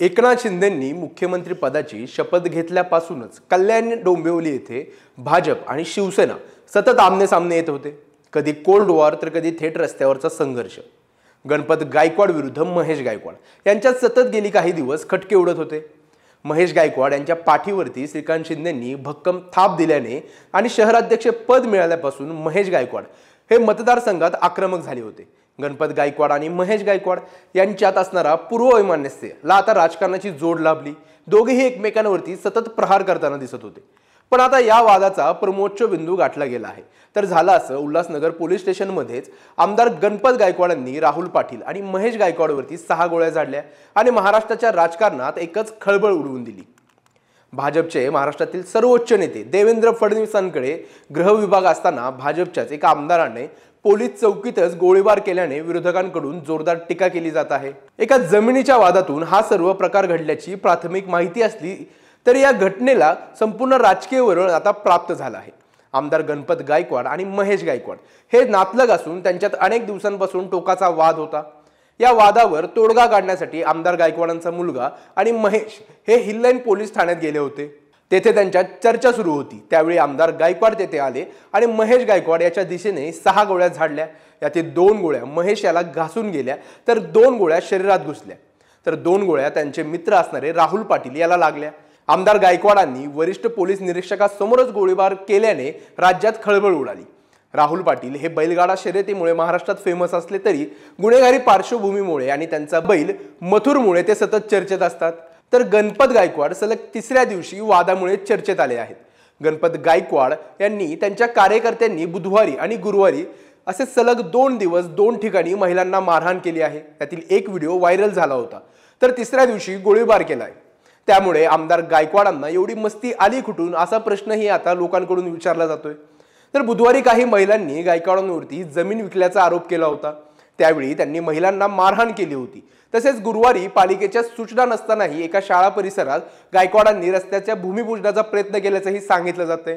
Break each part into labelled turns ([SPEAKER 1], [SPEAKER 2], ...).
[SPEAKER 1] एकनाथ शिंदेंनी मुख्यमंत्री पदाची शपथ घेतल्यापासूनच कल्याण डोंबिवली येथे भाजप आणि शिवसेना सतत आमने-सामने येत होते। कधी कोल्ड वॉर तर कधी थेट रस्त्यावरचा संघर्ष। गणपत गायकवाड विरुद्ध महेश गायकवाड यांच्यात सतत गेली काही दिवस खटके उडत होते। महेश गायकवाड यांच्या पाठीवरती श्रीकांत शिंदेंनी भक्कम थाप दिल्याने आणि शहराध्यक्ष पद मिळाल्यापासून महेश गायकवाड हे मतदारसंघात आक्रमक झाले होते। गणपत गायकवाड आणि महेश गायकवाड यांच्यात असणारा पूर्ववैमनस्यला आता राजकारणाची जोड लाभली। दोघेही एकमेकांवरती सतत प्रहार करताना दिसत होते। पण आता या वादाचा परमोच्च बिंदू गाठला गेला आहे। तर झालं असं, उल्हासनगर पोलीस स्टेशनमध्येच आमदार गणपत गायकवाडांनी राहुल पाटील आणि महेश गायकवाडवरती 6 गोळ्या झाडल्या आणि महाराष्ट्राच्या राजकारणात एकच खळबळ उडवून दिली। भाजपचे महाराष्ट्रातील सर्वोच्च नेते देवेंद्र फडणवीसांकडे गृह विभाग असताना भाजपच्याच एका आमदाराने पोलीस चौकीतच गोळीबार केल्याने विरोधकांकडून जोरदार टीका केली जात आहे। एका जमिनीच्या वादातून हा सर्व प्रकार घडल्याची प्राथमिक माहिती असली तरी या घटनेला संपूर्ण राजकीय वळण आता प्राप्त झालं आहे। आमदार गणपत गायकवाड आणि महेश गायकवाड हे नातलग असून त्यांच्यात अनेक दिवसांपासून टोकाचा वाद होता। या वादावर तोडगा काढण्यासाठी आमदार गायकवाडांचा मुलगा आणि महेश हे हिल्लाईन पोलीस ठाण्यात गेले होते। तेथे त्यांच्यात चर्चा सुरू होती। त्यावेळी आमदार गायकवाड तेथे आले आणि महेश गायकवाड याच्या दिशेने 6 गोळ्या झाडल्या। यातील 2 गोळ्या महेश याला घासून गेल्या तर 2 गोळ्या शरीरात घुसल्या, तर 2 गोळ्या त्यांचे मित्र असणारे राहुल पाटील याला लागल्या। आमदार गायकवाडांनी वरिष्ठ पोलीस निरीक्षकासमोरच गोळीबार केल्याने राज्यात खळबळ उडाली। राहुल पाटील हे बैलगाडा शर्यतीमुळे महाराष्ट्रात फेमस असले तरी गुन्हेगारी पार्श्वभूमीमुळे आणि त्यांचा बैल मथुरमुळे ते सतत चर्चेत असतात। तर गणपत गायकवाड सलग 3ऱ्या दिवशी वादामुळे चर्चेत आले आहेत। गणपत गायकवाड यांनी त्यांच्या कार्यकर्त्यांनी बुधवारी आणि गुरुवारी असे सलग 2 दिवस 2 ठिकाणी महिलांना मारहाण केली आहे। त्यातील एक व्हिडिओ व्हायरल झाला होता। तर 3ऱ्या दिवशी गोळीबार केलाय। त्यामुळे आमदार गायकवाडांना एवढी मस्ती आली कुठून असा प्रश्नही आता लोकांकडून विचारला जातोय। तर बुधवारी काही महिलांनी गायकवाडांवरती जमीन विकल्याचा आरोप केला होता। त्यावेळी त्यांनी महिलांना मारहाण केली होती। तसेच गुरुवारी पालिकेच्या सूचना नसतानाही एका शाळा परिसरात गायकवाडांनी रस्त्याच्या भूमिपूजनाचा प्रयत्न केल्याचंही सांगितलं जाते।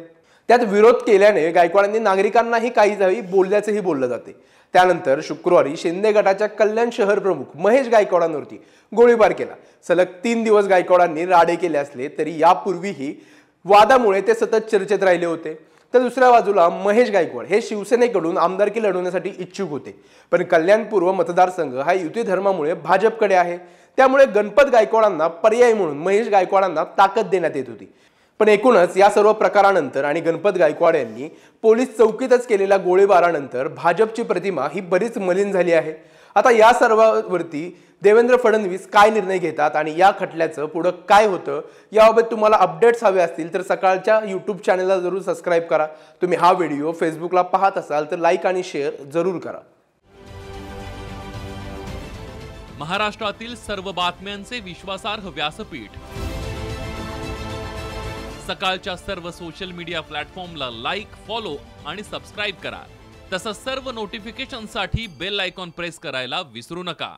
[SPEAKER 1] त्यात विरोध केल्याने गायकवाडांनी नागरिकांनाही काही जागी बोलल्याचंही बोललं जाते। त्यानंतर शुक्रवारी शिंदे गटाच्या कल्याण शहर प्रमुख महेश गायकवाडांवरती गोळीबार केला। सलग 3 दिवस गायकवाडांनी राडे केले असले तरी यापूर्वीही वादामुळे ते सतत चर्चेत राहिले होते। तर दुसऱ्या बाजूला महेश गायकवाड हे शिवसेनेकडून आमदारकी लढवण्यासाठी इच्छुक होते, पण कल्याण पूर्व मतदारसंघ हा युती धर्मामुळे भाजपकडे आहे। त्यामुळे गणपत गायकवाडांना पर्याय म्हणून महेश गायकवाडांना ताकद देण्यात येत होती। पण एकूणच या सर्व प्रकारानंतर आणि गणपत गायकवाड यांनी पोलीस चौकीतच केलेल्या गोळीबारानंतर भाजपची प्रतिमा ही बरीच मलिन झाली आहे। आता या सर्वावरती देवेंद्र फडणवीस काय निर्णय घेतात आणि या खटल्याचं पुढे काय होतं याबाबत तुम्हाला अपडेट्स हवे असतील तर सकाळच्या YouTube चॅनलला जरूर सबस्क्राइब करा। तुम्ही हा व्हिडिओ फेसबुकला पाहत असाल तर लाईक आणि शेअर जरूर करा।
[SPEAKER 2] महाराष्ट्रातील सर्व बातम्यांचे विश्वासार्ह व्यासपीठ सकाळच्या सर्व सोशल मीडिया प्लॅटफॉर्मला लाईक, फॉलो आणि सबस्क्राइब करा। तसंच सर्व नोटिफिकेशनसाठी बेल आयकॉन प्रेस करायला विसरू नका।